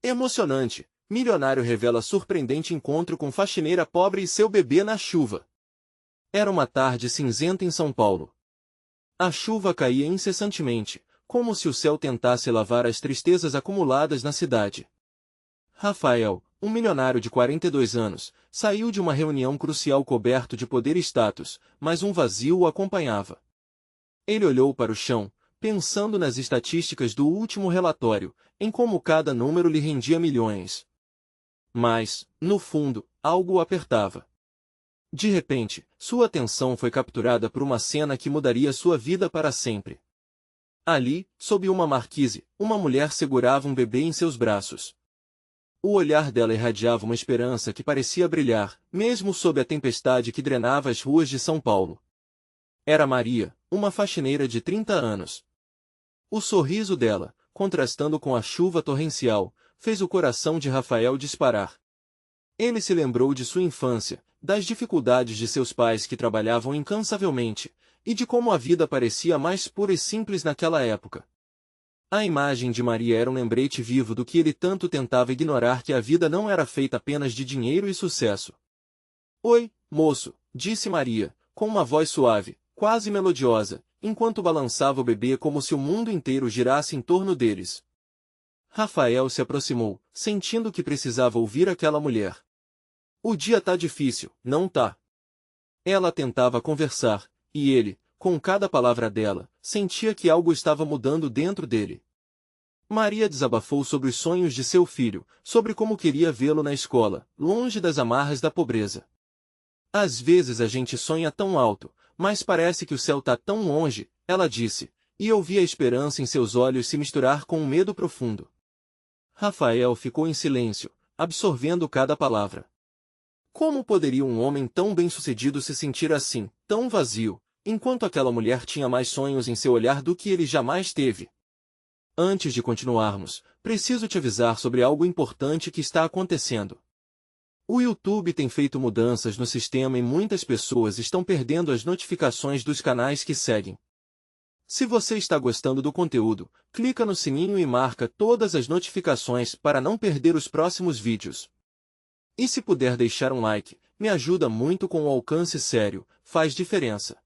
Emocionante, milionário revela surpreendente encontro com faxineira pobre e seu bebê na chuva. Era uma tarde cinzenta em São Paulo. A chuva caía incessantemente, como se o céu tentasse lavar as tristezas acumuladas na cidade. Rafael, um milionário de 42 anos, saiu de uma reunião crucial coberto de poder e status, mas um vazio o acompanhava. Ele olhou para o chão, pensando nas estatísticas do último relatório, em como cada número lhe rendia milhões. Mas, no fundo, algo o apertava. De repente, sua atenção foi capturada por uma cena que mudaria sua vida para sempre. Ali, sob uma marquise, uma mulher segurava um bebê em seus braços. O olhar dela irradiava uma esperança que parecia brilhar, mesmo sob a tempestade que drenava as ruas de São Paulo. Era Maria, uma faxineira de 30 anos. O sorriso dela, contrastando com a chuva torrencial, fez o coração de Rafael disparar. Ele se lembrou de sua infância, das dificuldades de seus pais que trabalhavam incansavelmente, e de como a vida parecia mais pura e simples naquela época. A imagem de Maria era um lembrete vivo do que ele tanto tentava ignorar, que a vida não era feita apenas de dinheiro e sucesso. "Oi, moço", disse Maria, com uma voz suave, quase melodiosa, enquanto balançava o bebê como se o mundo inteiro girasse em torno deles. Rafael se aproximou, sentindo que precisava ouvir aquela mulher. "O dia tá difícil, não tá?" Ela tentava conversar, e ele, com cada palavra dela, sentia que algo estava mudando dentro dele. Maria desabafou sobre os sonhos de seu filho, sobre como queria vê-lo na escola, longe das amarras da pobreza. "Às vezes a gente sonha tão alto, mas parece que o céu tá tão longe", ela disse, e eu vi a esperança em seus olhos se misturar com um medo profundo. Rafael ficou em silêncio, absorvendo cada palavra. Como poderia um homem tão bem-sucedido se sentir assim, tão vazio, enquanto aquela mulher tinha mais sonhos em seu olhar do que ele jamais teve? "Antes de continuarmos, preciso te avisar sobre algo importante que está acontecendo. O YouTube tem feito mudanças no sistema e muitas pessoas estão perdendo as notificações dos canais que seguem. Se você está gostando do conteúdo, clica no sininho e marca todas as notificações para não perder os próximos vídeos. E se puder deixar um like, me ajuda muito com o alcance sério, faz diferença.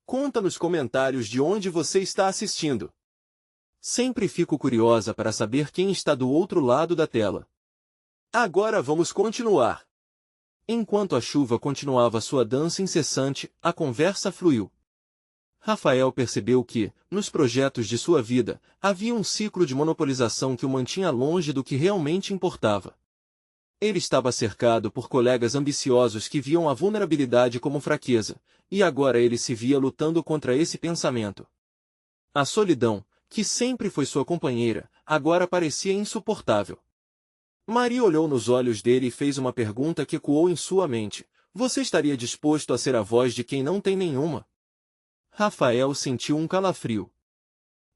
Conta nos comentários de onde você está assistindo. Sempre fico curiosa para saber quem está do outro lado da tela. Agora vamos continuar." Enquanto a chuva continuava sua dança incessante, a conversa fluiu. Rafael percebeu que, nos projetos de sua vida, havia um ciclo de monopolização que o mantinha longe do que realmente importava. Ele estava cercado por colegas ambiciosos que viam a vulnerabilidade como fraqueza, e agora ele se via lutando contra esse pensamento. A solidão, que sempre foi sua companheira, agora parecia insuportável. Maria olhou nos olhos dele e fez uma pergunta que ecoou em sua mente: "Você estaria disposto a ser a voz de quem não tem nenhuma?" Rafael sentiu um calafrio.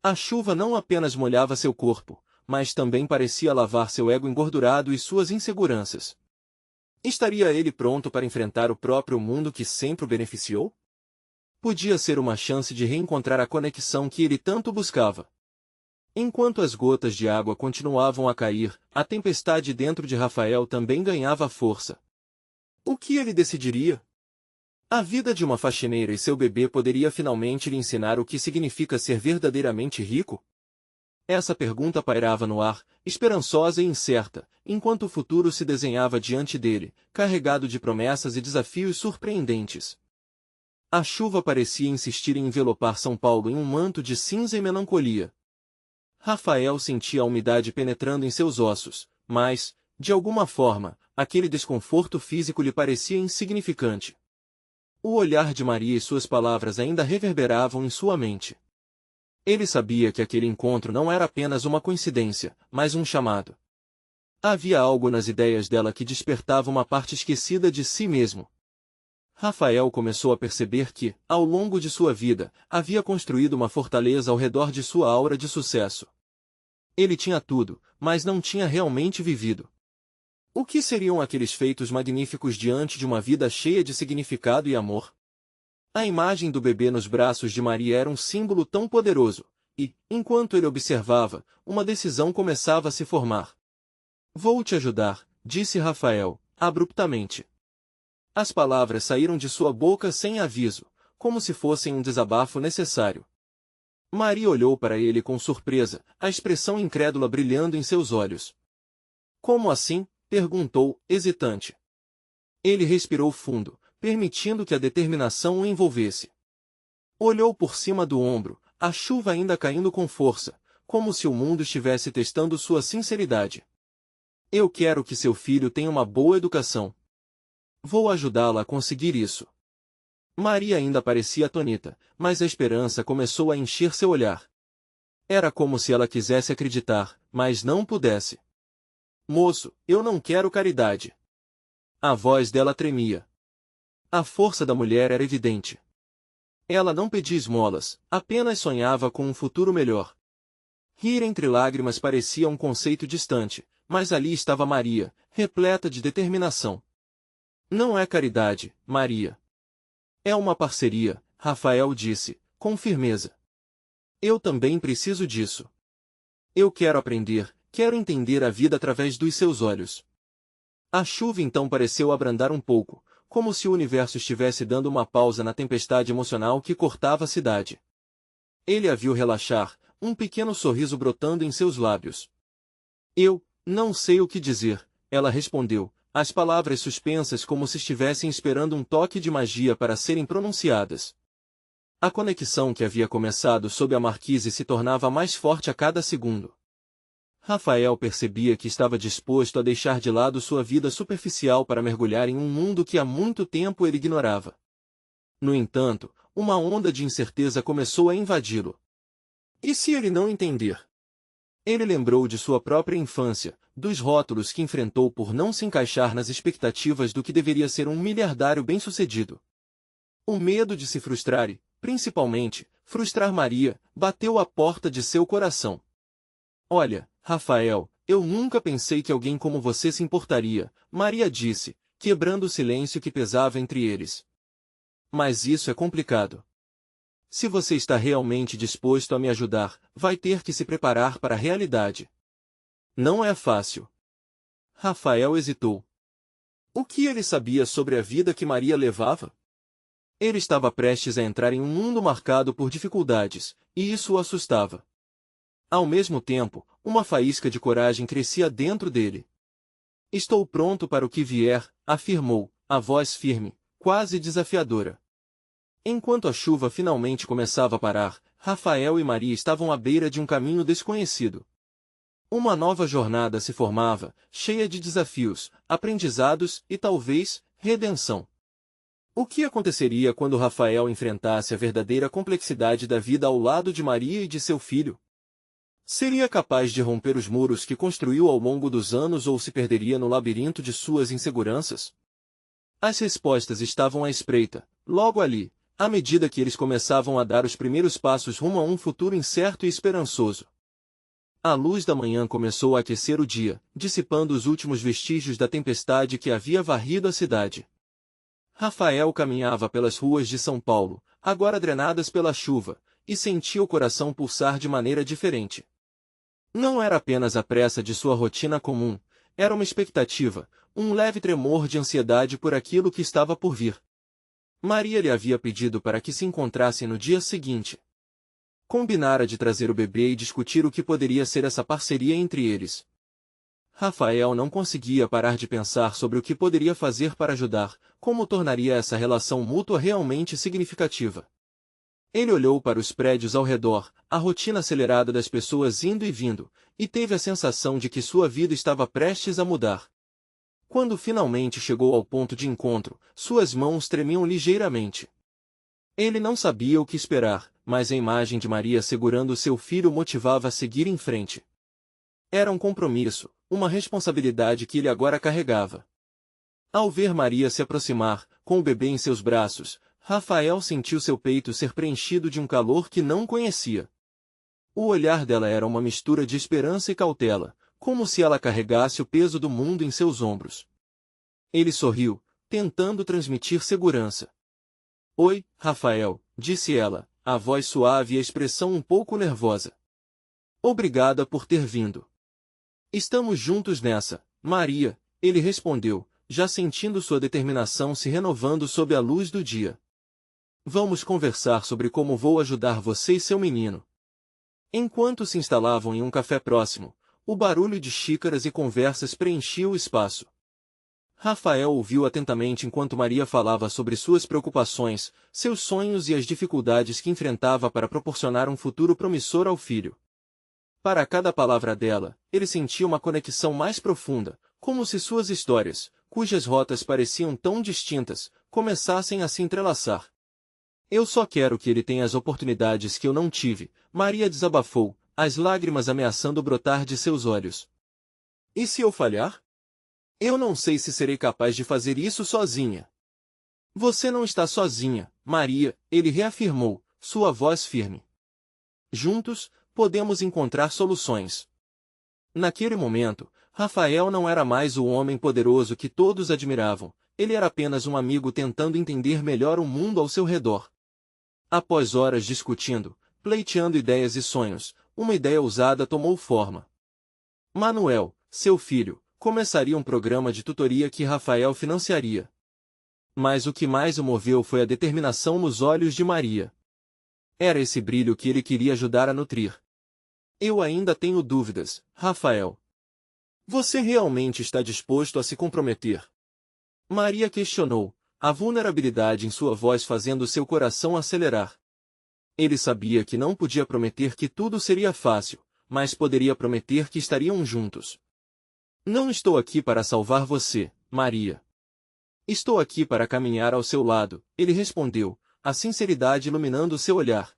A chuva não apenas molhava seu corpo, mas também parecia lavar seu ego engordurado e suas inseguranças. Estaria ele pronto para enfrentar o próprio mundo que sempre o beneficiou? Podia ser uma chance de reencontrar a conexão que ele tanto buscava. Enquanto as gotas de água continuavam a cair, a tempestade dentro de Rafael também ganhava força. O que ele decidiria? A vida de uma faxineira e seu bebê poderia finalmente lhe ensinar o que significa ser verdadeiramente rico? Essa pergunta pairava no ar, esperançosa e incerta, enquanto o futuro se desenhava diante dele, carregado de promessas e desafios surpreendentes. A chuva parecia insistir em envelopar São Paulo em um manto de cinza e melancolia. Rafael sentia a umidade penetrando em seus ossos, mas, de alguma forma, aquele desconforto físico lhe parecia insignificante. O olhar de Maria e suas palavras ainda reverberavam em sua mente. Ele sabia que aquele encontro não era apenas uma coincidência, mas um chamado. Havia algo nas ideias dela que despertava uma parte esquecida de si mesmo. Rafael começou a perceber que, ao longo de sua vida, havia construído uma fortaleza ao redor de sua aura de sucesso. Ele tinha tudo, mas não tinha realmente vivido. O que seriam aqueles feitos magníficos diante de uma vida cheia de significado e amor? A imagem do bebê nos braços de Maria era um símbolo tão poderoso, e, enquanto ele observava, uma decisão começava a se formar. Vou te ajudar, disse Rafael, abruptamente. As palavras saíram de sua boca sem aviso, como se fossem um desabafo necessário. Maria olhou para ele com surpresa, a expressão incrédula brilhando em seus olhos. Como assim? Perguntou, hesitante. Ele respirou fundo, permitindo que a determinação o envolvesse. Olhou por cima do ombro, a chuva ainda caindo com força, como se o mundo estivesse testando sua sinceridade. Eu quero que seu filho tenha uma boa educação. Vou ajudá-la a conseguir isso. Maria ainda parecia atônita, mas a esperança começou a encher seu olhar. Era como se ela quisesse acreditar, mas não pudesse. Moço, eu não quero caridade. A voz dela tremia. A força da mulher era evidente. Ela não pedia esmolas, apenas sonhava com um futuro melhor. Rir entre lágrimas parecia um conceito distante, mas ali estava Maria, repleta de determinação. Não é caridade, Maria. É uma parceria, Rafael disse, com firmeza. Eu também preciso disso. Eu quero aprender, quero entender a vida através dos seus olhos. A chuva então pareceu abrandar um pouco, como se o universo estivesse dando uma pausa na tempestade emocional que cortava a cidade. Ele a viu relaxar, um pequeno sorriso brotando em seus lábios. Eu não sei o que dizer, ela respondeu, as palavras suspensas como se estivessem esperando um toque de magia para serem pronunciadas. A conexão que havia começado sob a marquise se tornava mais forte a cada segundo. Rafael percebia que estava disposto a deixar de lado sua vida superficial para mergulhar em um mundo que há muito tempo ele ignorava. No entanto, uma onda de incerteza começou a invadi-lo. E se ele não entender? Ele lembrou de sua própria infância, dos rótulos que enfrentou por não se encaixar nas expectativas do que deveria ser um miliardário bem-sucedido. O medo de se frustrar e, principalmente, frustrar Maria, bateu à porta de seu coração. Olha, Rafael, eu nunca pensei que alguém como você se importaria, Maria disse, quebrando o silêncio que pesava entre eles. Mas isso é complicado. Se você está realmente disposto a me ajudar, vai ter que se preparar para a realidade. Não é fácil. Rafael hesitou. O que ele sabia sobre a vida que Maria levava? Ele estava prestes a entrar em um mundo marcado por dificuldades, e isso o assustava. Ao mesmo tempo, uma faísca de coragem crescia dentro dele. Estou pronto para o que vier, afirmou, a voz firme, quase desafiadora. Enquanto a chuva finalmente começava a parar, Rafael e Maria estavam à beira de um caminho desconhecido. Uma nova jornada se formava, cheia de desafios, aprendizados e talvez, redenção. O que aconteceria quando Rafael enfrentasse a verdadeira complexidade da vida ao lado de Maria e de seu filho? Seria capaz de romper os muros que construiu ao longo dos anos ou se perderia no labirinto de suas inseguranças? As respostas estavam à espreita, logo ali, à medida que eles começavam a dar os primeiros passos rumo a um futuro incerto e esperançoso. A luz da manhã começou a aquecer o dia, dissipando os últimos vestígios da tempestade que havia varrido a cidade. Rafael caminhava pelas ruas de São Paulo, agora drenadas pela chuva, e sentia o coração pulsar de maneira diferente. Não era apenas a pressa de sua rotina comum, era uma expectativa, um leve tremor de ansiedade por aquilo que estava por vir. Maria lhe havia pedido para que se encontrassem no dia seguinte. Combinara de trazer o bebê e discutir o que poderia ser essa parceria entre eles. Rafael não conseguia parar de pensar sobre o que poderia fazer para ajudar, como tornaria essa relação mútua realmente significativa. Ele olhou para os prédios ao redor, a rotina acelerada das pessoas indo e vindo, e teve a sensação de que sua vida estava prestes a mudar. Quando finalmente chegou ao ponto de encontro, suas mãos tremiam ligeiramente. Ele não sabia o que esperar, mas a imagem de Maria segurando seu filho o motivava a seguir em frente. Era um compromisso, uma responsabilidade que ele agora carregava. Ao ver Maria se aproximar, com o bebê em seus braços, Rafael sentiu seu peito ser preenchido de um calor que não conhecia. O olhar dela era uma mistura de esperança e cautela, como se ela carregasse o peso do mundo em seus ombros. Ele sorriu, tentando transmitir segurança. Oi, Rafael, disse ela, a voz suave e a expressão um pouco nervosa. Obrigada por ter vindo. Estamos juntos nessa, Maria, ele respondeu, já sentindo sua determinação se renovando sob a luz do dia. Vamos conversar sobre como vou ajudar você e seu menino. Enquanto se instalavam em um café próximo, o barulho de xícaras e conversas preenchia o espaço. Rafael ouviu atentamente enquanto Maria falava sobre suas preocupações, seus sonhos e as dificuldades que enfrentava para proporcionar um futuro promissor ao filho. Para cada palavra dela, ele sentia uma conexão mais profunda, como se suas histórias, cujas rotas pareciam tão distintas, começassem a se entrelaçar. Eu só quero que ele tenha as oportunidades que eu não tive, Maria desabafou, as lágrimas ameaçando brotar de seus olhos. E se eu falhar? Eu não sei se serei capaz de fazer isso sozinha. Você não está sozinha, Maria, ele reafirmou, sua voz firme. Juntos, podemos encontrar soluções. Naquele momento, Rafael não era mais o homem poderoso que todos admiravam, ele era apenas um amigo tentando entender melhor o mundo ao seu redor. Após horas discutindo, pleiteando ideias e sonhos, uma ideia ousada tomou forma. Manuel, seu filho, começaria um programa de tutoria que Rafael financiaria. Mas o que mais o moveu foi a determinação nos olhos de Maria. Era esse brilho que ele queria ajudar a nutrir. Eu ainda tenho dúvidas, Rafael. Você realmente está disposto a se comprometer? Maria questionou, a vulnerabilidade em sua voz fazendo seu coração acelerar. Ele sabia que não podia prometer que tudo seria fácil, mas poderia prometer que estariam juntos. Não estou aqui para salvar você, Maria. Estou aqui para caminhar ao seu lado, ele respondeu, a sinceridade iluminando seu olhar.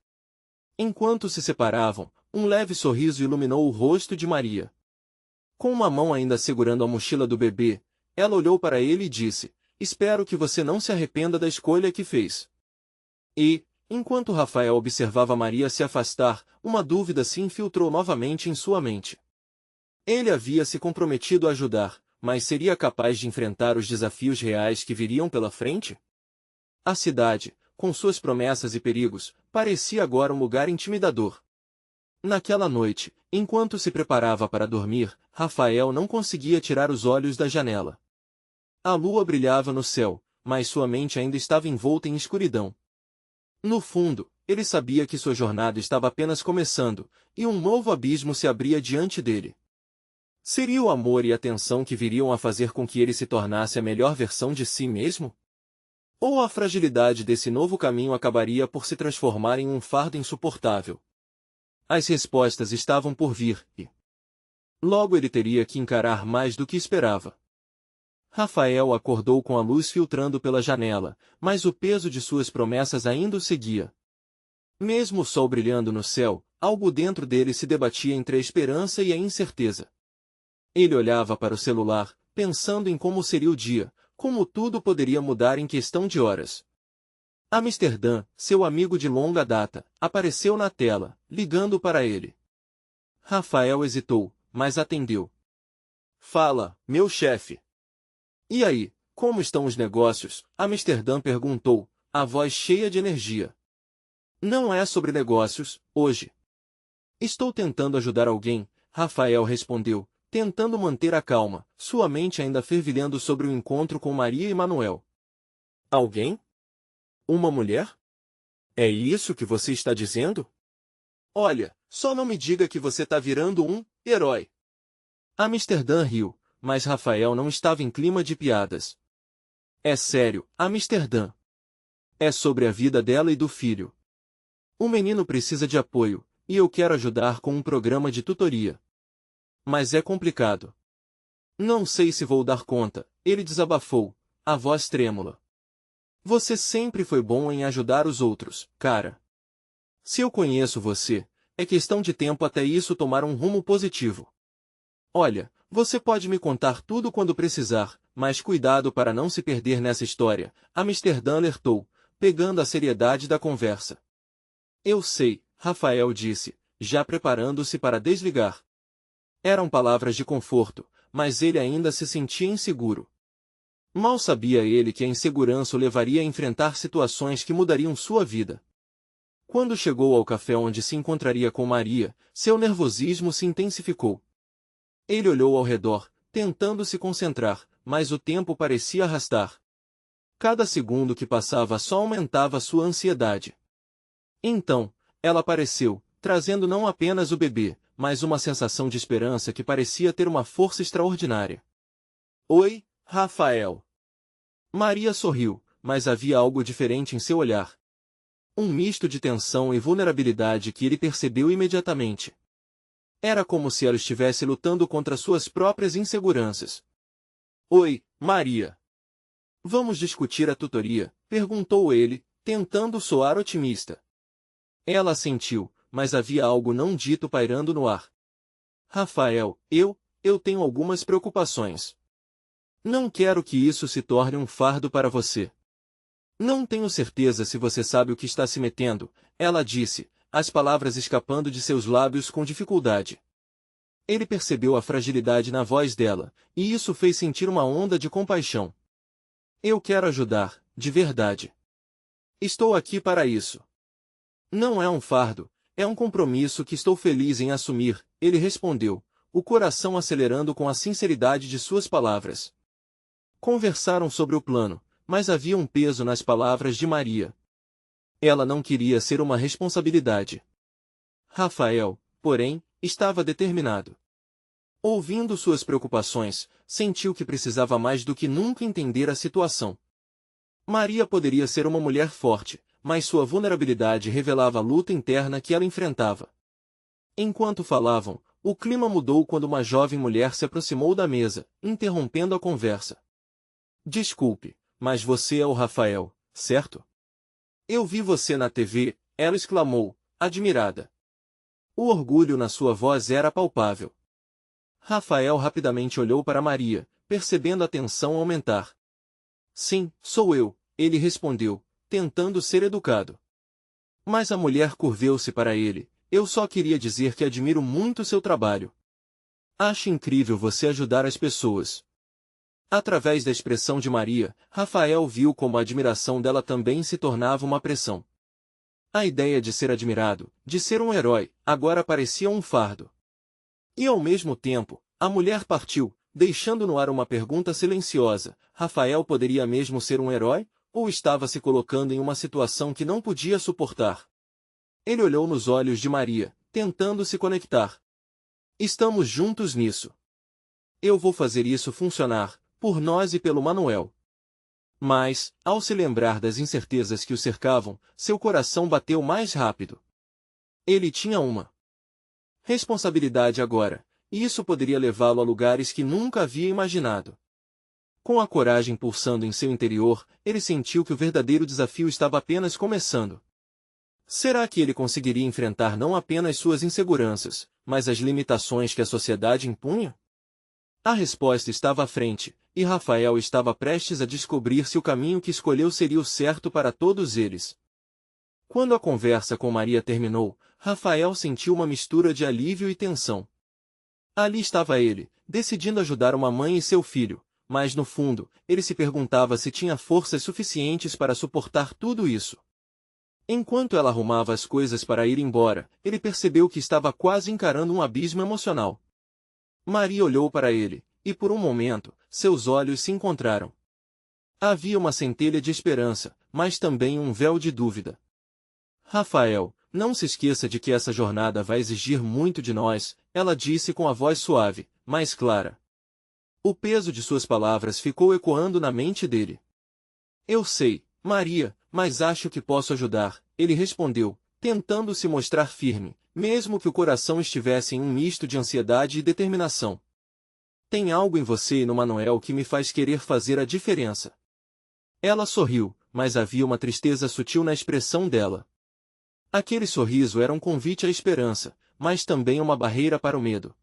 Enquanto se separavam, um leve sorriso iluminou o rosto de Maria. Com uma mão ainda segurando a mochila do bebê, ela olhou para ele e disse, espero que você não se arrependa da escolha que fez. E, enquanto Rafael observava Maria se afastar, uma dúvida se infiltrou novamente em sua mente. Ele havia se comprometido a ajudar, mas seria capaz de enfrentar os desafios reais que viriam pela frente? A cidade, com suas promessas e perigos, parecia agora um lugar intimidador. Naquela noite, enquanto se preparava para dormir, Rafael não conseguia tirar os olhos da janela. A lua brilhava no céu, mas sua mente ainda estava envolta em escuridão. No fundo, ele sabia que sua jornada estava apenas começando, e um novo abismo se abria diante dele. Seria o amor e a atenção que viriam a fazer com que ele se tornasse a melhor versão de si mesmo? Ou a fragilidade desse novo caminho acabaria por se transformar em um fardo insuportável? As respostas estavam por vir, e logo ele teria que encarar mais do que esperava. Rafael acordou com a luz filtrando pela janela, mas o peso de suas promessas ainda o seguia. Mesmo o sol brilhando no céu, algo dentro dele se debatia entre a esperança e a incerteza. Ele olhava para o celular, pensando em como seria o dia, como tudo poderia mudar em questão de horas. Amsterdã, seu amigo de longa data, apareceu na tela, ligando para ele. Rafael hesitou, mas atendeu. Fala, meu chefe. E aí, como estão os negócios? Amsterdã perguntou, a voz cheia de energia. Não é sobre negócios, hoje. Estou tentando ajudar alguém, Rafael respondeu, tentando manter a calma, sua mente ainda fervilhando sobre o encontro com Maria e Manuel. Alguém? Uma mulher? É isso que você está dizendo? Olha, só não me diga que você está virando um herói. Amsterdã riu, mas Rafael não estava em clima de piadas. É sério, Amsterdã. É sobre a vida dela e do filho. O menino precisa de apoio, e eu quero ajudar com um programa de tutoria. Mas é complicado. Não sei se vou dar conta, ele desabafou, a voz trêmula. Você sempre foi bom em ajudar os outros, cara. Se eu conheço você, é questão de tempo até isso tomar um rumo positivo. Olha, você pode me contar tudo quando precisar, mas cuidado para não se perder nessa história, Amsterdã alertou, pegando a seriedade da conversa. Eu sei, Rafael disse, já preparando-se para desligar. Eram palavras de conforto, mas ele ainda se sentia inseguro. Mal sabia ele que a insegurança o levaria a enfrentar situações que mudariam sua vida. Quando chegou ao café onde se encontraria com Maria, seu nervosismo se intensificou. Ele olhou ao redor, tentando se concentrar, mas o tempo parecia arrastar. Cada segundo que passava só aumentava sua ansiedade. Então, ela apareceu, trazendo não apenas o bebê, mas uma sensação de esperança que parecia ter uma força extraordinária. Oi, Rafael. Maria sorriu, mas havia algo diferente em seu olhar. Um misto de tensão e vulnerabilidade que ele percebeu imediatamente. Era como se ela estivesse lutando contra suas próprias inseguranças. Oi, Maria. Vamos discutir a tutoria? Perguntou ele, tentando soar otimista. Ela assentiu, mas havia algo não dito pairando no ar. Rafael, eu tenho algumas preocupações. Não quero que isso se torne um fardo para você. Não tenho certeza se você sabe o que está se metendo, ela disse, as palavras escapando de seus lábios com dificuldade. Ele percebeu a fragilidade na voz dela, e isso fez sentir uma onda de compaixão. Eu quero ajudar, de verdade. Estou aqui para isso. Não é um fardo, é um compromisso que estou feliz em assumir, ele respondeu, o coração acelerando com a sinceridade de suas palavras. Conversaram sobre o plano, mas havia um peso nas palavras de Maria. Ela não queria ser uma responsabilidade. Rafael, porém, estava determinado. Ouvindo suas preocupações, sentiu que precisava mais do que nunca entender a situação. Maria poderia ser uma mulher forte, mas sua vulnerabilidade revelava a luta interna que ela enfrentava. Enquanto falavam, o clima mudou quando uma jovem mulher se aproximou da mesa, interrompendo a conversa. Desculpe, mas você é o Rafael, certo? Eu vi você na TV, ela exclamou, admirada. O orgulho na sua voz era palpável. Rafael rapidamente olhou para Maria, percebendo a tensão aumentar. Sim, sou eu, ele respondeu, tentando ser educado. Mas a mulher curveu-se para ele, eu só queria dizer que admiro muito seu trabalho. Acho incrível você ajudar as pessoas. Através da expressão de Maria, Rafael viu como a admiração dela também se tornava uma pressão. A ideia de ser admirado, de ser um herói, agora parecia um fardo. E ao mesmo tempo, a mulher partiu, deixando no ar uma pergunta silenciosa, Rafael poderia mesmo ser um herói, ou estava se colocando em uma situação que não podia suportar? Ele olhou nos olhos de Maria, tentando se conectar. Estamos juntos nisso. Eu vou fazer isso funcionar, por nós e pelo Manuel. Mas, ao se lembrar das incertezas que o cercavam, seu coração bateu mais rápido. Ele tinha uma responsabilidade agora, e isso poderia levá-lo a lugares que nunca havia imaginado. Com a coragem pulsando em seu interior, ele sentiu que o verdadeiro desafio estava apenas começando. Será que ele conseguiria enfrentar não apenas suas inseguranças, mas as limitações que a sociedade impunha? A resposta estava à frente, e Rafael estava prestes a descobrir se o caminho que escolheu seria o certo para todos eles. Quando a conversa com Maria terminou, Rafael sentiu uma mistura de alívio e tensão. Ali estava ele, decidindo ajudar uma mãe e seu filho, mas no fundo, ele se perguntava se tinha forças suficientes para suportar tudo isso. Enquanto ela arrumava as coisas para ir embora, ele percebeu que estava quase encarando um abismo emocional. Maria olhou para ele, e por um momento, seus olhos se encontraram. Havia uma centelha de esperança, mas também um véu de dúvida. Rafael, não se esqueça de que essa jornada vai exigir muito de nós, ela disse com a voz suave, mas clara. O peso de suas palavras ficou ecoando na mente dele. Eu sei, Maria, mas acho que posso ajudar, ele respondeu, tentando se mostrar firme, mesmo que o coração estivesse em um misto de ansiedade e determinação. Tem algo em você e no Manuel que me faz querer fazer a diferença. Ela sorriu, mas havia uma tristeza sutil na expressão dela. Aquele sorriso era um convite à esperança, mas também uma barreira para o medo.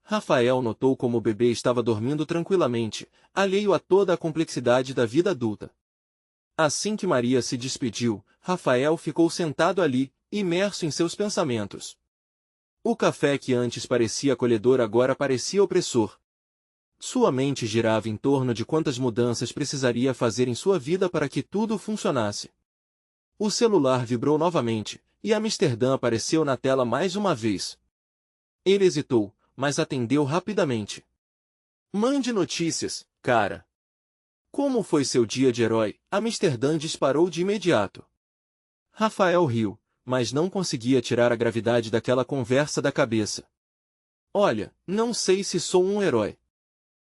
Rafael notou como o bebê estava dormindo tranquilamente, alheio a toda a complexidade da vida adulta. Assim que Maria se despediu, Rafael ficou sentado ali, imerso em seus pensamentos. O café que antes parecia acolhedor agora parecia opressor. Sua mente girava em torno de quantas mudanças precisaria fazer em sua vida para que tudo funcionasse. O celular vibrou novamente, e Amsterdã apareceu na tela mais uma vez. Ele hesitou, mas atendeu rapidamente. Mande notícias, cara. Como foi seu dia de herói? Amsterdã disparou de imediato. Rafael riu, mas não conseguia tirar a gravidade daquela conversa da cabeça. Olha, não sei se sou um herói.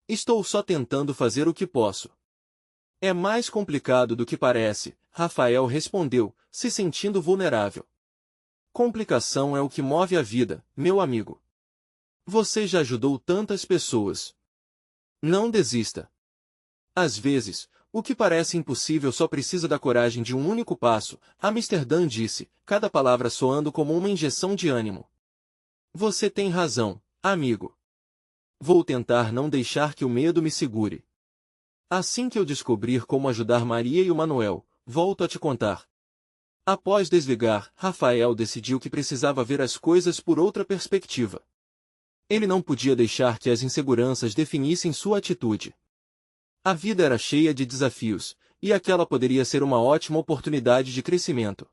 Estou só tentando fazer o que posso. É mais complicado do que parece, Rafael respondeu, se sentindo vulnerável. Complicação é o que move a vida, meu amigo. Você já ajudou tantas pessoas. Não desista. Às vezes, o que parece impossível só precisa da coragem de um único passo, Amsterdã disse, cada palavra soando como uma injeção de ânimo. Você tem razão, amigo. Vou tentar não deixar que o medo me segure. Assim que eu descobrir como ajudar Maria e o Manuel, volto a te contar. Após desligar, Rafael decidiu que precisava ver as coisas por outra perspectiva. Ele não podia deixar que as inseguranças definissem sua atitude. A vida era cheia de desafios, e aquela poderia ser uma ótima oportunidade de crescimento.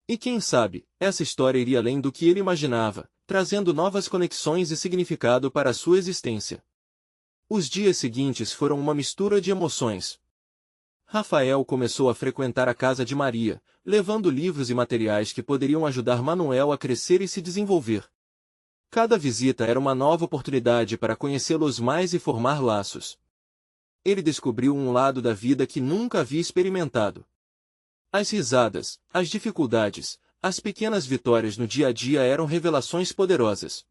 E quem sabe, essa história iria além do que ele imaginava, trazendo novas conexões e significado para a sua existência. Os dias seguintes foram uma mistura de emoções. Rafael começou a frequentar a casa de Maria, levando livros e materiais que poderiam ajudar Manuel a crescer e se desenvolver. Cada visita era uma nova oportunidade para conhecê-los mais e formar laços. Ele descobriu um lado da vida que nunca havia experimentado. As risadas, as dificuldades, as pequenas vitórias no dia a dia eram revelações poderosas.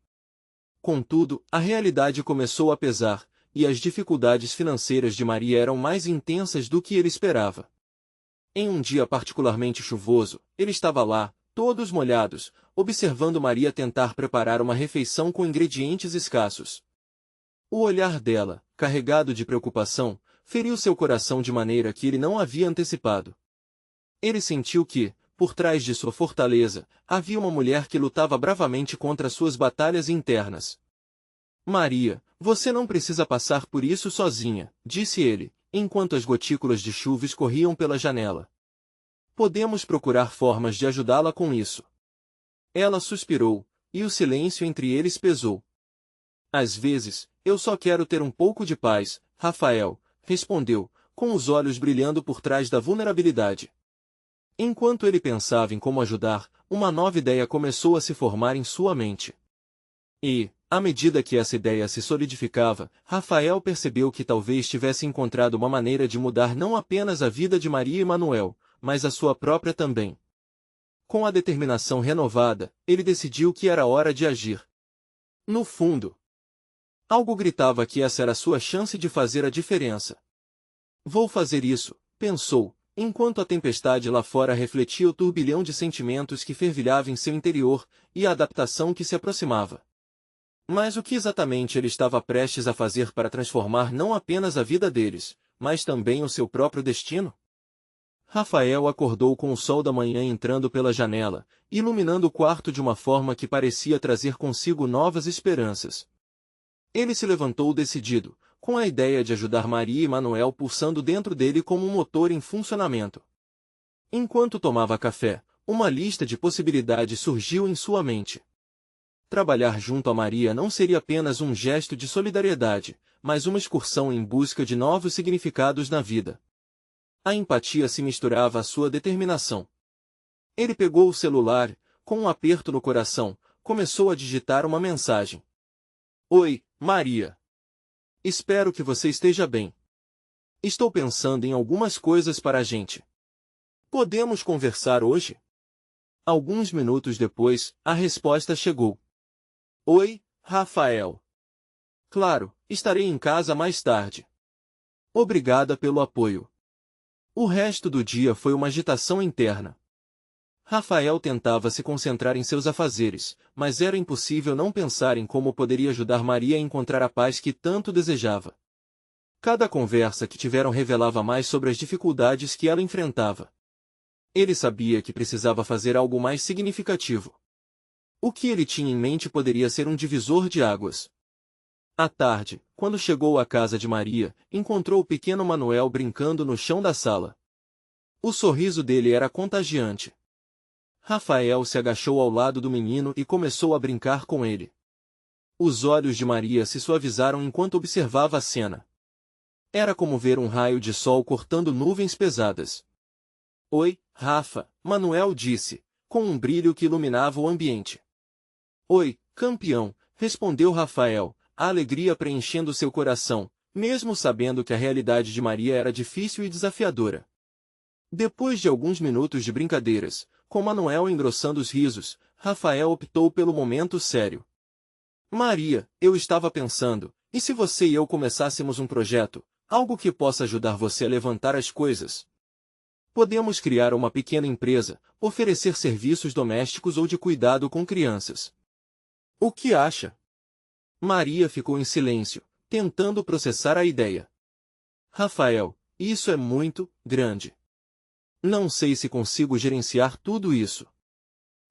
Contudo, a realidade começou a pesar, e as dificuldades financeiras de Maria eram mais intensas do que ele esperava. Em um dia particularmente chuvoso, ele estava lá, todos molhados, observando Maria tentar preparar uma refeição com ingredientes escassos. O olhar dela, carregado de preocupação, feriu seu coração de maneira que ele não havia antecipado. Ele sentiu que, por trás de sua fortaleza, havia uma mulher que lutava bravamente contra suas batalhas internas. Maria, você não precisa passar por isso sozinha, disse ele, enquanto as gotículas de chuva escorriam pela janela. Podemos procurar formas de ajudá-la com isso. Ela suspirou, e o silêncio entre eles pesou. Às vezes, eu só quero ter um pouco de paz, Rafael, respondeu, com os olhos brilhando por trás da vulnerabilidade. Enquanto ele pensava em como ajudar, uma nova ideia começou a se formar em sua mente. E, à medida que essa ideia se solidificava, Rafael percebeu que talvez tivesse encontrado uma maneira de mudar não apenas a vida de Maria e Manuel, mas a sua própria também. Com a determinação renovada, ele decidiu que era hora de agir. No fundo, algo gritava que essa era a sua chance de fazer a diferença. Vou fazer isso, pensou, enquanto a tempestade lá fora refletia o turbilhão de sentimentos que fervilhava em seu interior, e a adaptação que se aproximava. Mas o que exatamente ele estava prestes a fazer para transformar não apenas a vida deles, mas também o seu próprio destino? Rafael acordou com o sol da manhã entrando pela janela, iluminando o quarto de uma forma que parecia trazer consigo novas esperanças. Ele se levantou decidido, com a ideia de ajudar Maria e Manuel pulsando dentro dele como um motor em funcionamento. Enquanto tomava café, uma lista de possibilidades surgiu em sua mente. Trabalhar junto a Maria não seria apenas um gesto de solidariedade, mas uma excursão em busca de novos significados na vida. A empatia se misturava à sua determinação. Ele pegou o celular, com um aperto no coração, começou a digitar uma mensagem. Oi, Maria. Espero que você esteja bem. Estou pensando em algumas coisas para a gente. Podemos conversar hoje? Alguns minutos depois, a resposta chegou. Oi, Rafael. Claro, estarei em casa mais tarde. Obrigada pelo apoio. O resto do dia foi uma agitação interna. Rafael tentava se concentrar em seus afazeres, mas era impossível não pensar em como poderia ajudar Maria a encontrar a paz que tanto desejava. Cada conversa que tiveram revelava mais sobre as dificuldades que ela enfrentava. Ele sabia que precisava fazer algo mais significativo. O que ele tinha em mente poderia ser um divisor de águas. À tarde, quando chegou à casa de Maria, encontrou o pequeno Manuel brincando no chão da sala. O sorriso dele era contagiante. Rafael se agachou ao lado do menino e começou a brincar com ele. Os olhos de Maria se suavizaram enquanto observava a cena. Era como ver um raio de sol cortando nuvens pesadas. Oi, Rafa, Manuel disse, com um brilho que iluminava o ambiente. Oi, campeão, respondeu Rafael, a alegria preenchendo seu coração, mesmo sabendo que a realidade de Maria era difícil e desafiadora. Depois de alguns minutos de brincadeiras, com Manuel engrossando os risos, Rafael optou pelo momento sério. Maria, eu estava pensando, e se você e eu começássemos um projeto, algo que possa ajudar você a levantar as coisas? Podemos criar uma pequena empresa, oferecer serviços domésticos ou de cuidado com crianças. O que acha? Maria ficou em silêncio, tentando processar a ideia. Rafael, isso é muito grande. Não sei se consigo gerenciar tudo isso.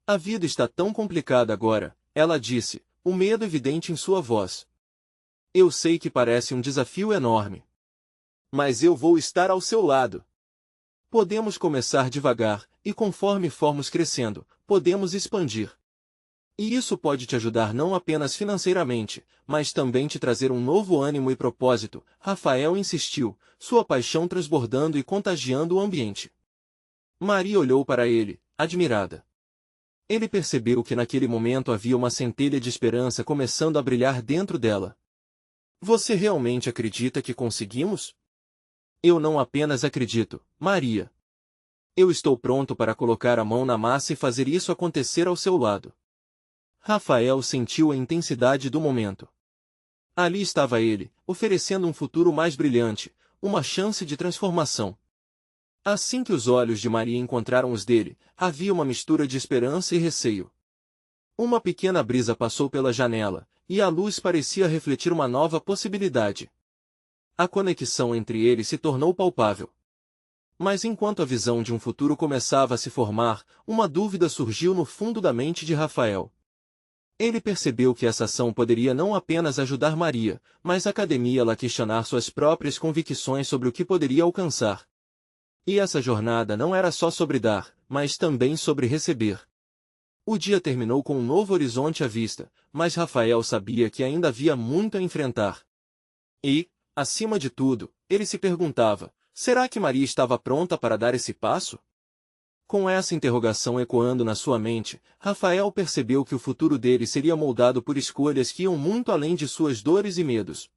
A vida está tão complicada agora, ela disse, o medo evidente em sua voz. Eu sei que parece um desafio enorme. Mas eu vou estar ao seu lado. Podemos começar devagar, e conforme formos crescendo, podemos expandir. E isso pode te ajudar não apenas financeiramente, mas também te trazer um novo ânimo e propósito, Rafael insistiu, sua paixão transbordando e contagiando o ambiente. Maria olhou para ele, admirada. Ele percebeu que naquele momento havia uma centelha de esperança começando a brilhar dentro dela. Você realmente acredita que conseguimos? Eu não apenas acredito, Maria. Eu estou pronto para colocar a mão na massa e fazer isso acontecer ao seu lado. Rafael sentiu a intensidade do momento. Ali estava ele, oferecendo um futuro mais brilhante, uma chance de transformação. Assim que os olhos de Maria encontraram os dele, havia uma mistura de esperança e receio. Uma pequena brisa passou pela janela, e a luz parecia refletir uma nova possibilidade. A conexão entre eles se tornou palpável. Mas enquanto a visão de um futuro começava a se formar, uma dúvida surgiu no fundo da mente de Rafael. Ele percebeu que essa ação poderia não apenas ajudar Maria, mas a academia a questionar suas próprias convicções sobre o que poderia alcançar. E essa jornada não era só sobre dar, mas também sobre receber. O dia terminou com um novo horizonte à vista, mas Rafael sabia que ainda havia muito a enfrentar. E, acima de tudo, ele se perguntava, será que Maria estava pronta para dar esse passo? Com essa interrogação ecoando na sua mente, Rafael percebeu que o futuro dele seria moldado por escolhas que iam muito além de suas dores e medos.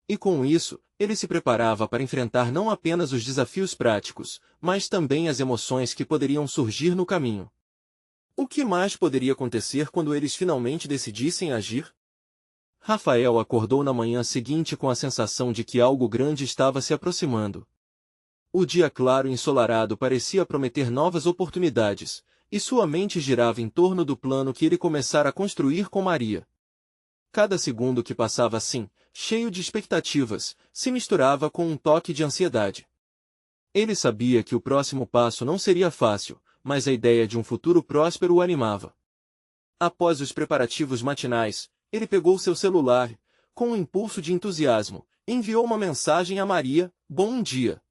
E com isso, ele se preparava para enfrentar não apenas os desafios práticos, mas também as emoções que poderiam surgir no caminho. O que mais poderia acontecer quando eles finalmente decidissem agir? Rafael acordou na manhã seguinte com a sensação de que algo grande estava se aproximando. O dia claro e ensolarado parecia prometer novas oportunidades, e sua mente girava em torno do plano que ele começara a construir com Maria. Cada segundo que passava assim, cheio de expectativas, se misturava com um toque de ansiedade. Ele sabia que o próximo passo não seria fácil, mas a ideia de um futuro próspero o animava. Após os preparativos matinais, ele pegou seu celular, com um impulso de entusiasmo, enviou uma mensagem a Maria, bom dia.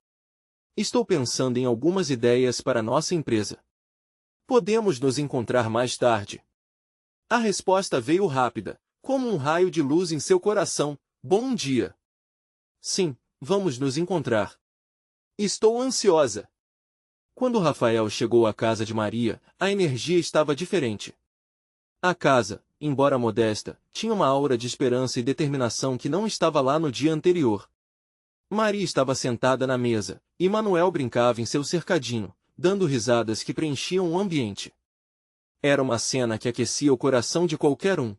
Estou pensando em algumas ideias para nossa empresa. Podemos nos encontrar mais tarde? A resposta veio rápida, como um raio de luz em seu coração, bom dia. Sim, vamos nos encontrar. Estou ansiosa. Quando Rafael chegou à casa de Maria, a energia estava diferente. A casa, embora modesta, tinha uma aura de esperança e determinação que não estava lá no dia anterior. Maria estava sentada na mesa, e Manuel brincava em seu cercadinho, dando risadas que preenchiam o ambiente. Era uma cena que aquecia o coração de qualquer um.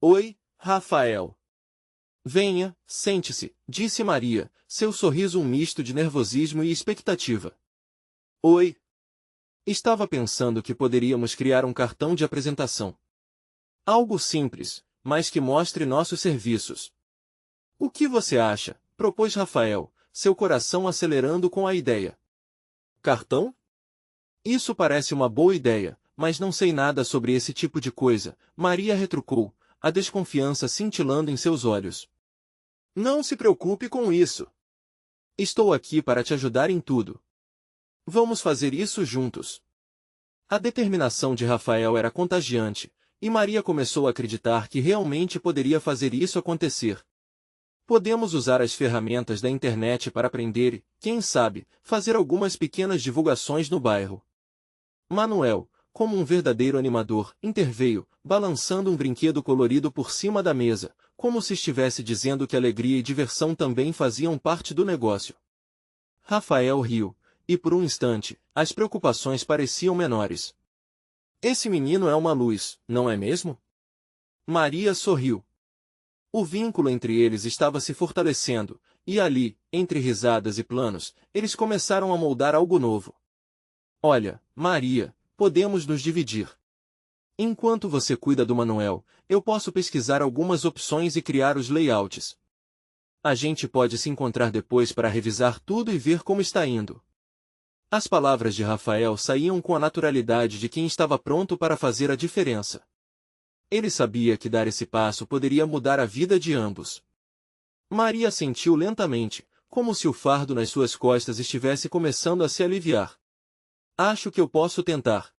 Oi, Rafael. Venha, sente-se, disse Maria, seu sorriso um misto de nervosismo e expectativa. Oi. Estava pensando que poderíamos criar um cartão de apresentação. Algo simples, mas que mostre nossos serviços. O que você acha? Propôs Rafael, seu coração acelerando com a ideia. Cartão? Isso parece uma boa ideia, mas não sei nada sobre esse tipo de coisa, Maria retrucou, a desconfiança cintilando em seus olhos. Não se preocupe com isso. Estou aqui para te ajudar em tudo. Vamos fazer isso juntos. A determinação de Rafael era contagiante, e Maria começou a acreditar que realmente poderia fazer isso acontecer. Podemos usar as ferramentas da internet para aprender e, quem sabe, fazer algumas pequenas divulgações no bairro. Manuel, como um verdadeiro animador, interveio, balançando um brinquedo colorido por cima da mesa, como se estivesse dizendo que alegria e diversão também faziam parte do negócio. Rafael riu, e por um instante, as preocupações pareciam menores. Esse menino é uma luz, não é mesmo? Maria sorriu. O vínculo entre eles estava se fortalecendo, e ali, entre risadas e planos, eles começaram a moldar algo novo. Olha, Maria, podemos nos dividir. Enquanto você cuida do Manuel, eu posso pesquisar algumas opções e criar os layouts. A gente pode se encontrar depois para revisar tudo e ver como está indo. As palavras de Rafael saíam com a naturalidade de quem estava pronto para fazer a diferença. Ele sabia que dar esse passo poderia mudar a vida de ambos. Maria sentiu lentamente, como se o fardo nas suas costas estivesse começando a se aliviar. Acho que eu posso tentar.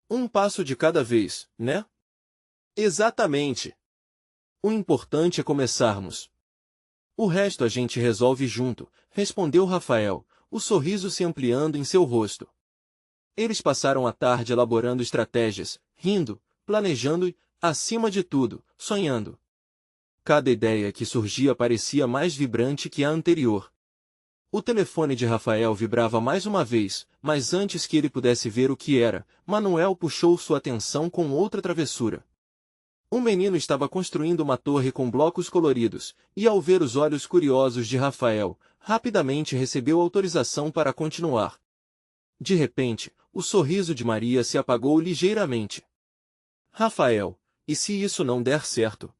Um passo de cada vez, né? Exatamente. O importante é começarmos. O resto a gente resolve junto, respondeu Rafael, o sorriso se ampliando em seu rosto. Eles passaram a tarde elaborando estratégias, rindo, planejando e, acima de tudo, sonhando. Cada ideia que surgia parecia mais vibrante que a anterior. O telefone de Rafael vibrava mais uma vez, mas antes que ele pudesse ver o que era, Manuel puxou sua atenção com outra travessura. Um menino estava construindo uma torre com blocos coloridos, e ao ver os olhos curiosos de Rafael, rapidamente recebeu autorização para continuar. De repente, o sorriso de Maria se apagou ligeiramente. Rafael, e se isso não der certo?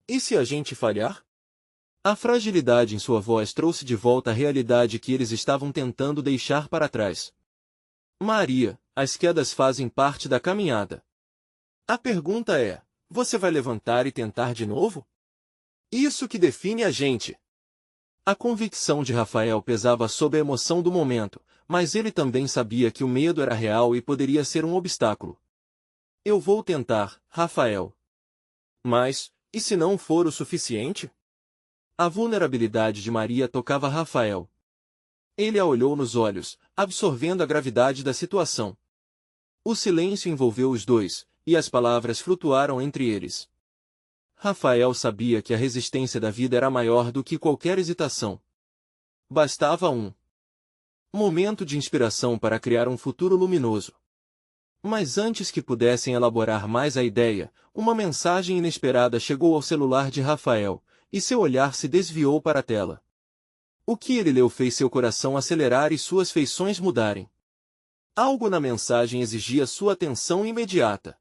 E se a gente falhar? A fragilidade em sua voz trouxe de volta a realidade que eles estavam tentando deixar para trás. Maria, as quedas fazem parte da caminhada. A pergunta é, você vai levantar e tentar de novo? Isso que define a gente. A convicção de Rafael pesava sob a emoção do momento, mas ele também sabia que o medo era real e poderia ser um obstáculo. Eu vou tentar, Rafael. Mas, e se não for o suficiente? A vulnerabilidade de Maria tocava Rafael. Ele a olhou nos olhos, absorvendo a gravidade da situação. O silêncio envolveu os dois, e as palavras flutuaram entre eles. Rafael sabia que a resistência da vida era maior do que qualquer hesitação. Bastava um momento de inspiração para criar um futuro luminoso. Mas antes que pudessem elaborar mais a ideia, uma mensagem inesperada chegou ao celular de Rafael, e seu olhar se desviou para a tela. O que ele leu fez seu coração acelerar e suas feições mudarem. Algo na mensagem exigia sua atenção imediata.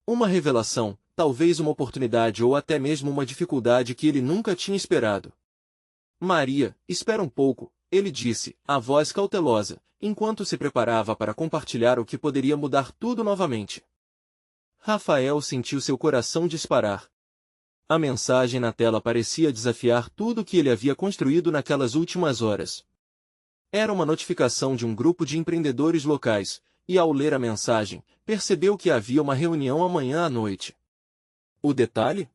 Uma revelação, talvez uma oportunidade ou até mesmo uma dificuldade que ele nunca tinha esperado. Maria, espera um pouco, ele disse, a voz cautelosa, enquanto se preparava para compartilhar o que poderia mudar tudo novamente. Rafael sentiu seu coração disparar. A mensagem na tela parecia desafiar tudo o que ele havia construído naquelas últimas horas. Era uma notificação de um grupo de empreendedores locais, e ao ler a mensagem, percebeu que havia uma reunião amanhã à noite. O detalhe?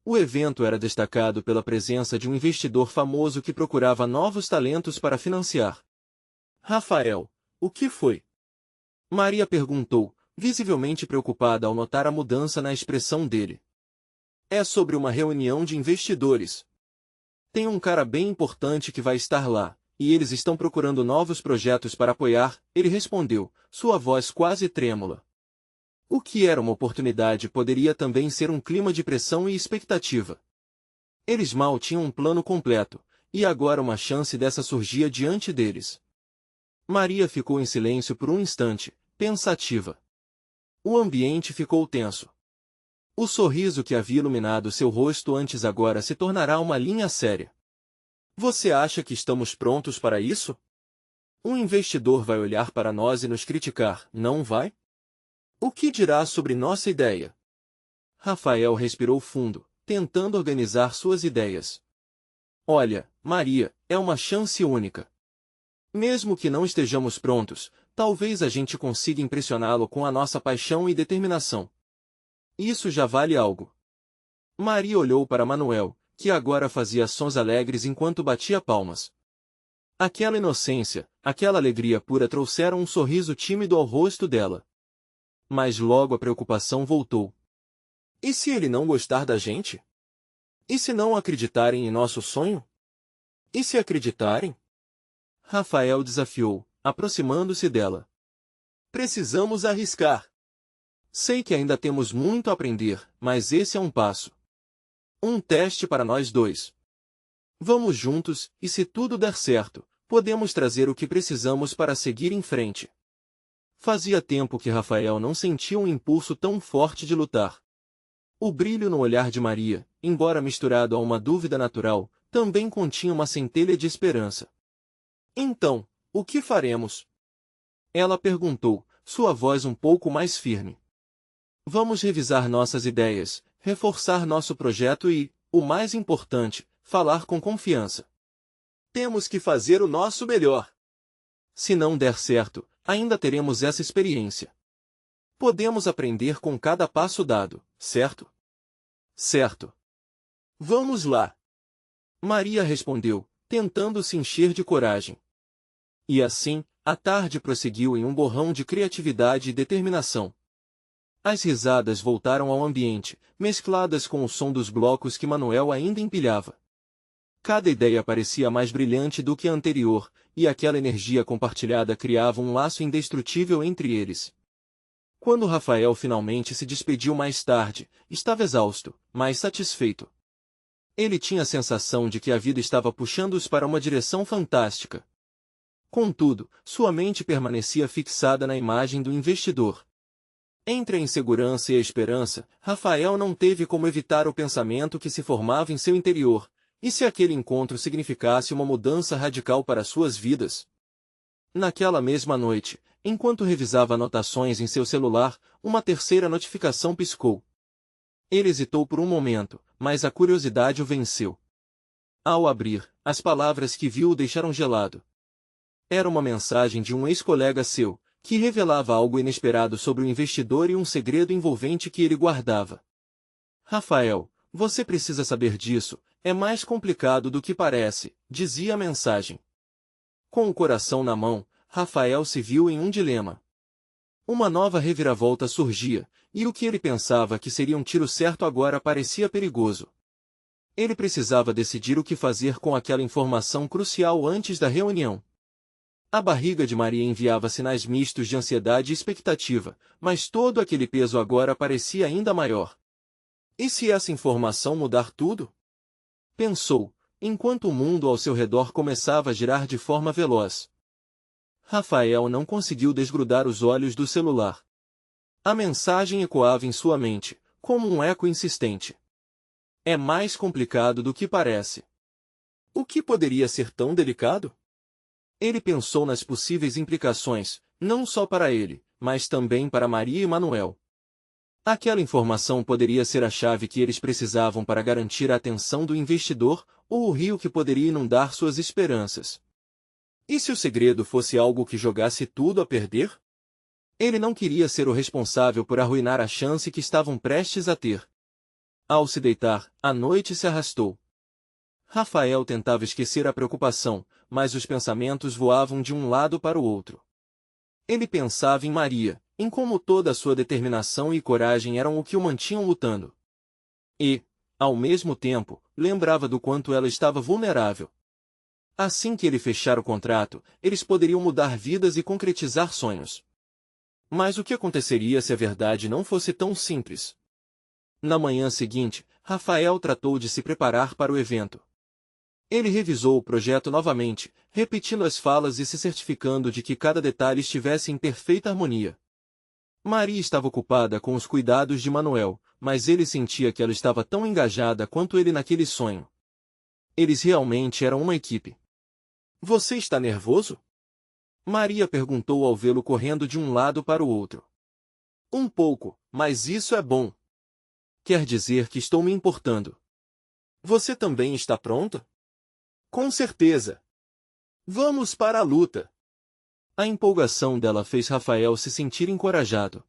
O evento era destacado pela presença de um investidor famoso que procurava novos talentos para financiar. Rafael, o que foi? Maria perguntou, visivelmente preocupada ao notar a mudança na expressão dele. É sobre uma reunião de investidores. Tem um cara bem importante que vai estar lá, e eles estão procurando novos projetos para apoiar, ele respondeu, sua voz quase trêmula. O que era uma oportunidade poderia também ser um clima de pressão e expectativa. Eles mal tinham um plano completo, e agora uma chance dessa surgia diante deles. Maria ficou em silêncio por um instante, pensativa. O ambiente ficou tenso. O sorriso que havia iluminado seu rosto antes agora se tornará uma linha séria. Você acha que estamos prontos para isso? Um investidor vai olhar para nós e nos criticar, não vai? O que dirá sobre nossa ideia? Rafael respirou fundo, tentando organizar suas ideias. Olha, Maria, é uma chance única. Mesmo que não estejamos prontos, talvez a gente consiga impressioná-lo com a nossa paixão e determinação. Isso já vale algo. Maria olhou para Manuel, que agora fazia sons alegres enquanto batia palmas. Aquela inocência, aquela alegria pura trouxeram um sorriso tímido ao rosto dela. Mas logo a preocupação voltou. E se ele não gostar da gente? E se não acreditarem em nosso sonho? E se acreditarem? Rafael desafiou, aproximando-se dela. Precisamos arriscar. Sei que ainda temos muito a aprender, mas esse é um passo. Um teste para nós dois. Vamos juntos, e se tudo der certo, podemos trazer o que precisamos para seguir em frente. Fazia tempo que Rafael não sentia um impulso tão forte de lutar. O brilho no olhar de Maria, embora misturado a uma dúvida natural, também continha uma centelha de esperança. Então, o que faremos? Ela perguntou, sua voz um pouco mais firme. Vamos revisar nossas ideias, reforçar nosso projeto e, o mais importante, falar com confiança. Temos que fazer o nosso melhor. Se não der certo, ainda teremos essa experiência. Podemos aprender com cada passo dado, certo? Certo. Vamos lá. Maria respondeu, tentando se encher de coragem. E assim, a tarde prosseguiu em um borrão de criatividade e determinação. As risadas voltaram ao ambiente, mescladas com o som dos blocos que Manuel ainda empilhava. Cada ideia parecia mais brilhante do que a anterior, e aquela energia compartilhada criava um laço indestrutível entre eles. Quando Rafael finalmente se despediu mais tarde, estava exausto, mas satisfeito. Ele tinha a sensação de que a vida estava puxando-os para uma direção fantástica. Contudo, sua mente permanecia fixada na imagem do investidor. Entre a insegurança e a esperança, Rafael não teve como evitar o pensamento que se formava em seu interior. E se aquele encontro significasse uma mudança radical para suas vidas? Naquela mesma noite, enquanto revisava anotações em seu celular, uma terceira notificação piscou. Ele hesitou por um momento, mas a curiosidade o venceu. Ao abrir, as palavras que viu o deixaram gelado. Era uma mensagem de um ex-colega seu, que revelava algo inesperado sobre o investidor e um segredo envolvente que ele guardava. Rafael, você precisa saber disso, é mais complicado do que parece, dizia a mensagem. Com o coração na mão, Rafael se viu em um dilema. Uma nova reviravolta surgia, e o que ele pensava que seria um tiro certo agora parecia perigoso. Ele precisava decidir o que fazer com aquela informação crucial antes da reunião. A barriga de Maria enviava sinais mistos de ansiedade e expectativa, mas todo aquele peso agora parecia ainda maior. E se essa informação mudar tudo? Pensou, enquanto o mundo ao seu redor começava a girar de forma veloz. Rafael não conseguiu desgrudar os olhos do celular. A mensagem ecoava em sua mente, como um eco insistente. É mais complicado do que parece. O que poderia ser tão delicado? Ele pensou nas possíveis implicações, não só para ele, mas também para Maria e Manuel. Aquela informação poderia ser a chave que eles precisavam para garantir a atenção do investidor, ou o rio que poderia inundar suas esperanças. E se o segredo fosse algo que jogasse tudo a perder? Ele não queria ser o responsável por arruinar a chance que estavam prestes a ter. Ao se deitar, a noite se arrastou. Rafael tentava esquecer a preocupação, mas os pensamentos voavam de um lado para o outro. Ele pensava em Maria, em como toda a sua determinação e coragem eram o que o mantinham lutando. E, ao mesmo tempo, lembrava do quanto ela estava vulnerável. Assim que ele fechar o contrato, eles poderiam mudar vidas e concretizar sonhos. Mas o que aconteceria se a verdade não fosse tão simples? Na manhã seguinte, Rafael tratou de se preparar para o evento. Ele revisou o projeto novamente, repetindo as falas e se certificando de que cada detalhe estivesse em perfeita harmonia. Maria estava ocupada com os cuidados de Manuel, mas ele sentia que ela estava tão engajada quanto ele naquele sonho. Eles realmente eram uma equipe. Você está nervoso? Maria perguntou ao vê-lo correndo de um lado para o outro. Um pouco, mas isso é bom. Quer dizer que estou me importando. Você também está pronta? Com certeza. Vamos para a luta! A empolgação dela fez Rafael se sentir encorajado.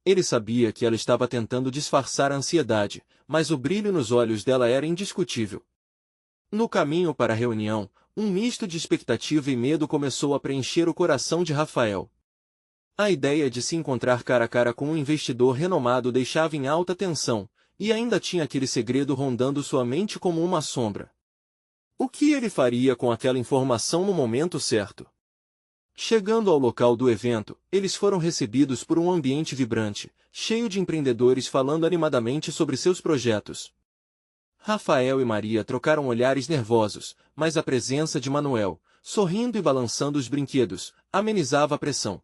Ele sabia que ela estava tentando disfarçar a ansiedade, mas o brilho nos olhos dela era indiscutível. No caminho para a reunião, um misto de expectativa e medo começou a preencher o coração de Rafael. A ideia de se encontrar cara a cara com um investidor renomado deixava em alta tensão, e ainda tinha aquele segredo rondando sua mente como uma sombra. O que ele faria com aquela informação no momento certo? Chegando ao local do evento, eles foram recebidos por um ambiente vibrante, cheio de empreendedores falando animadamente sobre seus projetos. Rafael e Maria trocaram olhares nervosos, mas a presença de Manuel, sorrindo e balançando os brinquedos, amenizava a pressão.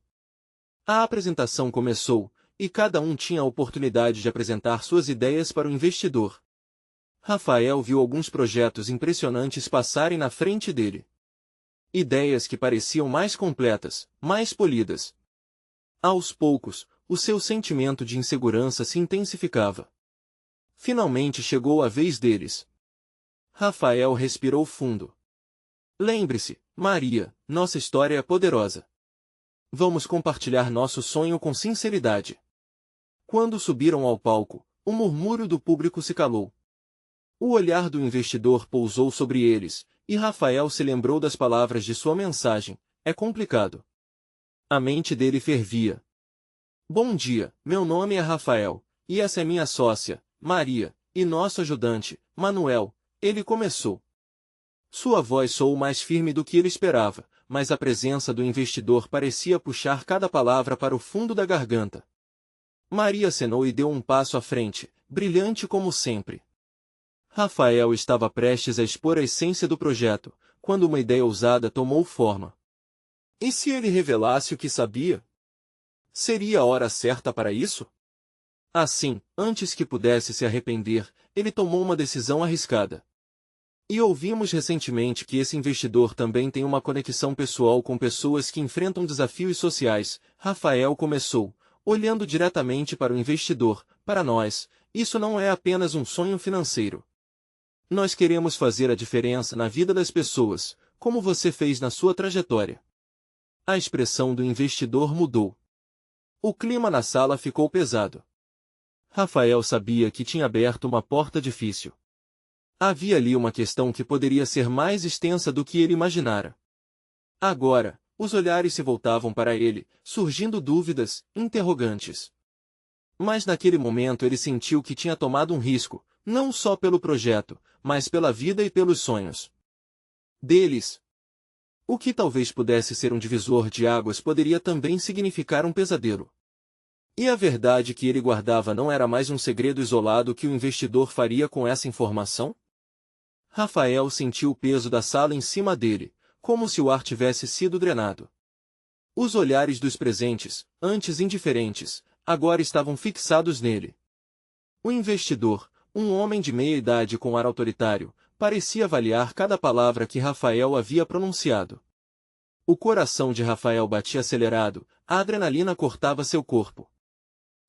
A apresentação começou, e cada um tinha a oportunidade de apresentar suas ideias para o investidor. Rafael viu alguns projetos impressionantes passarem na frente dele. Ideias que pareciam mais completas, mais polidas. Aos poucos, o seu sentimento de insegurança se intensificava. Finalmente chegou a vez deles. Rafael respirou fundo. Lembre-se, Maria, nossa história é poderosa. Vamos compartilhar nosso sonho com sinceridade. Quando subiram ao palco, o murmúrio do público se calou. O olhar do investidor pousou sobre eles, e Rafael se lembrou das palavras de sua mensagem: é complicado. A mente dele fervia. Bom dia, meu nome é Rafael, e essa é minha sócia, Maria, e nosso ajudante, Manuel, ele começou. Sua voz soou mais firme do que ele esperava, mas a presença do investidor parecia puxar cada palavra para o fundo da garganta. Maria acenou e deu um passo à frente, brilhante como sempre. Rafael estava prestes a expor a essência do projeto, quando uma ideia ousada tomou forma. E se ele revelasse o que sabia? Seria a hora certa para isso? Assim, antes que pudesse se arrepender, ele tomou uma decisão arriscada. E ouvimos recentemente que esse investidor também tem uma conexão pessoal com pessoas que enfrentam desafios sociais. Rafael começou, olhando diretamente para o investidor. Para nós, isso não é apenas um sonho financeiro. Nós queremos fazer a diferença na vida das pessoas, como você fez na sua trajetória. A expressão do investidor mudou. O clima na sala ficou pesado. Rafael sabia que tinha aberto uma porta difícil. Havia ali uma questão que poderia ser mais extensa do que ele imaginara. Agora, os olhares se voltavam para ele, surgindo dúvidas, interrogantes. Mas naquele momento ele sentiu que tinha tomado um risco, não só pelo projeto, mas pela vida e pelos sonhos deles. O que talvez pudesse ser um divisor de águas poderia também significar um pesadelo. E a verdade que ele guardava não era mais um segredo isolado que o investidor faria com essa informação? Rafael sentiu o peso da sala em cima dele, como se o ar tivesse sido drenado. Os olhares dos presentes, antes indiferentes, agora estavam fixados nele. O investidor, um homem de meia idade com ar autoritário, parecia avaliar cada palavra que Rafael havia pronunciado. O coração de Rafael batia acelerado, a adrenalina cortava seu corpo.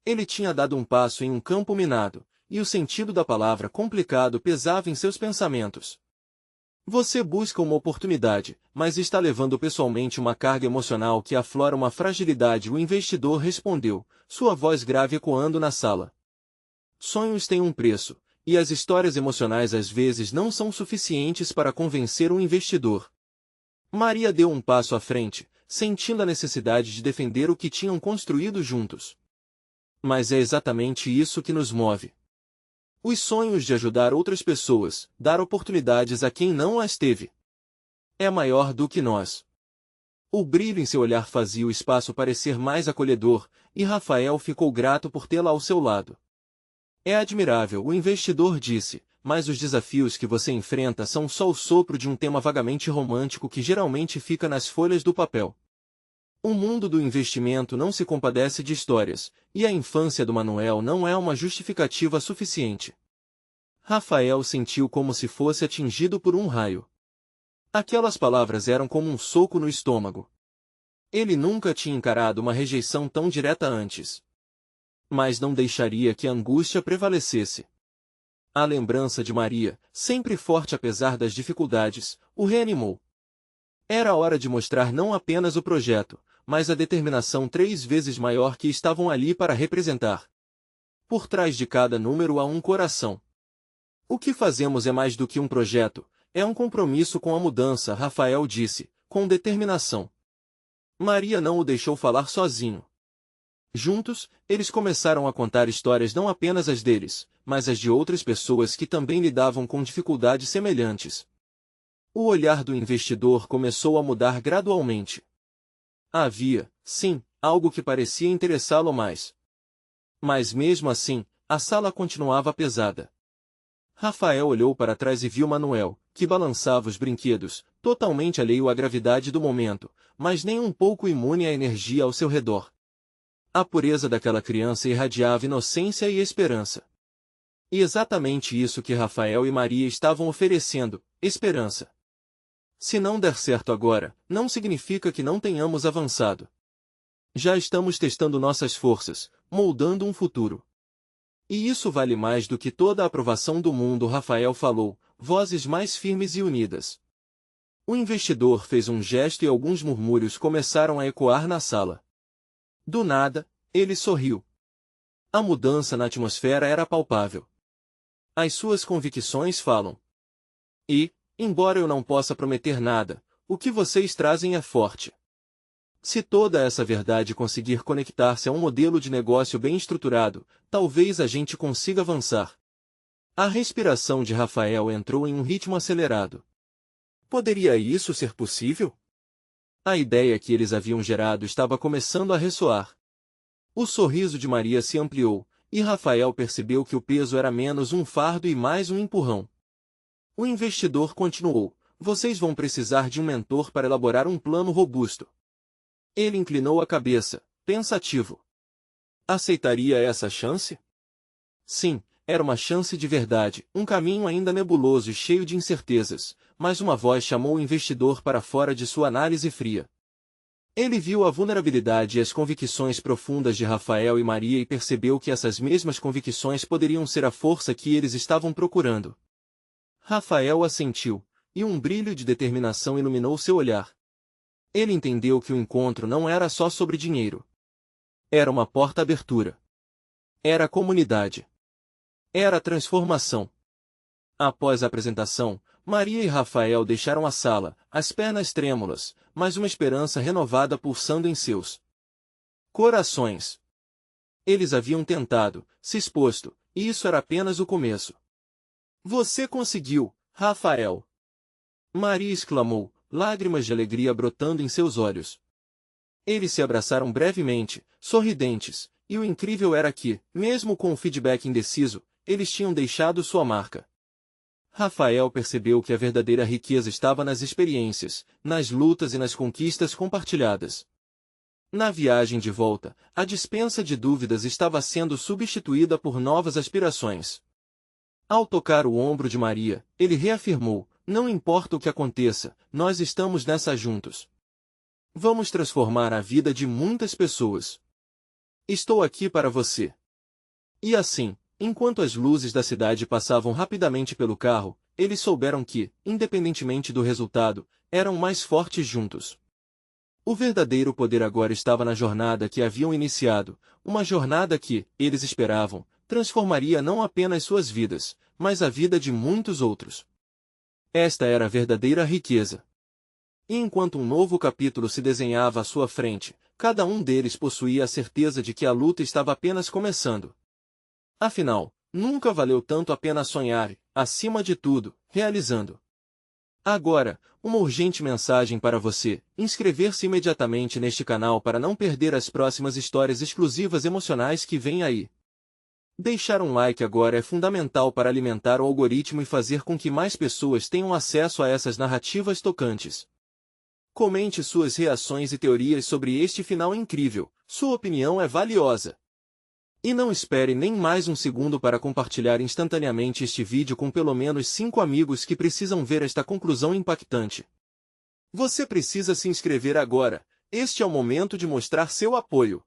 Ele tinha dado um passo em um campo minado, e o sentido da palavra complicado pesava em seus pensamentos. Você busca uma oportunidade, mas está levando pessoalmente uma carga emocional que aflora uma fragilidade. O investidor respondeu, sua voz grave ecoando na sala. Sonhos têm um preço, e as histórias emocionais às vezes não são suficientes para convencer um investidor. Maria deu um passo à frente, sentindo a necessidade de defender o que tinham construído juntos. Mas é exatamente isso que nos move. Os sonhos de ajudar outras pessoas, dar oportunidades a quem não as teve. É maior do que nós. O brilho em seu olhar fazia o espaço parecer mais acolhedor, e Rafael ficou grato por tê-la ao seu lado. É admirável, o investidor disse, mas os desafios que você enfrenta são só o sopro de um tema vagamente romântico que geralmente fica nas folhas do papel. O mundo do investimento não se compadece de histórias, e a infância do Manuel não é uma justificativa suficiente. Rafael sentiu como se fosse atingido por um raio. Aquelas palavras eram como um soco no estômago. Ele nunca tinha encarado uma rejeição tão direta antes. Mas não deixaria que a angústia prevalecesse. A lembrança de Maria, sempre forte apesar das dificuldades, o reanimou. Era hora de mostrar não apenas o projeto, mas a determinação 3 vezes maior que estavam ali para representar. Por trás de cada número há um coração. O que fazemos é mais do que um projeto, é um compromisso com a mudança, Rafael disse, com determinação. Maria não o deixou falar sozinho. Juntos, eles começaram a contar histórias não apenas as deles, mas as de outras pessoas que também lidavam com dificuldades semelhantes. O olhar do investidor começou a mudar gradualmente. Havia, sim, algo que parecia interessá-lo mais. Mas mesmo assim, a sala continuava pesada. Rafael olhou para trás e viu Manuel, que balançava os brinquedos, totalmente alheio à gravidade do momento, mas nem um pouco imune à energia ao seu redor. A pureza daquela criança irradiava inocência e esperança. E exatamente isso que Rafael e Maria estavam oferecendo, esperança. Se não der certo agora, não significa que não tenhamos avançado. Já estamos testando nossas forças, moldando um futuro. E isso vale mais do que toda a aprovação do mundo, Rafael falou, vozes mais firmes e unidas. O investidor fez um gesto e alguns murmúrios começaram a ecoar na sala. Do nada, ele sorriu. A mudança na atmosfera era palpável. As suas convicções falam. E, embora eu não possa prometer nada, o que vocês trazem é forte. Se toda essa verdade conseguir conectar-se a um modelo de negócio bem estruturado, talvez a gente consiga avançar. A respiração de Rafael entrou em um ritmo acelerado. Poderia isso ser possível? A ideia que eles haviam gerado estava começando a ressoar. O sorriso de Maria se ampliou, e Rafael percebeu que o peso era menos um fardo e mais um empurrão. O investidor continuou, vocês vão precisar de um mentor para elaborar um plano robusto. Ele inclinou a cabeça, pensativo. Aceitaria essa chance? Sim, era uma chance de verdade, um caminho ainda nebuloso e cheio de incertezas, mas uma voz chamou o investidor para fora de sua análise fria. Ele viu a vulnerabilidade e as convicções profundas de Rafael e Maria e percebeu que essas mesmas convicções poderiam ser a força que eles estavam procurando. Rafael assentiu, e um brilho de determinação iluminou seu olhar. Ele entendeu que o encontro não era só sobre dinheiro. Era uma porta-abertura. Era comunidade. Era transformação. Após a apresentação, Maria e Rafael deixaram a sala, as pernas trêmulas, mas uma esperança renovada pulsando em seus corações. Eles haviam tentado, se exposto, e isso era apenas o começo. Você conseguiu, Rafael! Maria exclamou, lágrimas de alegria brotando em seus olhos. Eles se abraçaram brevemente, sorridentes, e o incrível era que, mesmo com o feedback indeciso, eles tinham deixado sua marca. Rafael percebeu que a verdadeira riqueza estava nas experiências, nas lutas e nas conquistas compartilhadas. Na viagem de volta, a dispensa de dúvidas estava sendo substituída por novas aspirações. Ao tocar o ombro de Maria, ele reafirmou, não importa o que aconteça, nós estamos nessa juntos. Vamos transformar a vida de muitas pessoas. Estou aqui para você. E assim, enquanto as luzes da cidade passavam rapidamente pelo carro, eles souberam que, independentemente do resultado, eram mais fortes juntos. O verdadeiro poder agora estava na jornada que haviam iniciado, uma jornada que, eles esperavam, transformaria não apenas suas vidas, mas a vida de muitos outros. Esta era a verdadeira riqueza. E enquanto um novo capítulo se desenhava à sua frente, cada um deles possuía a certeza de que a luta estava apenas começando. Afinal, nunca valeu tanto a pena sonhar, acima de tudo, realizando. Agora, uma urgente mensagem para você, inscrever-se imediatamente neste canal para não perder as próximas histórias exclusivas emocionais que vêm aí. Deixar um like agora é fundamental para alimentar o algoritmo e fazer com que mais pessoas tenham acesso a essas narrativas tocantes. Comente suas reações e teorias sobre este final incrível, sua opinião é valiosa. E não espere nem mais um segundo para compartilhar instantaneamente este vídeo com pelo menos 5 amigos que precisam ver esta conclusão impactante. Você precisa se inscrever agora, este é o momento de mostrar seu apoio.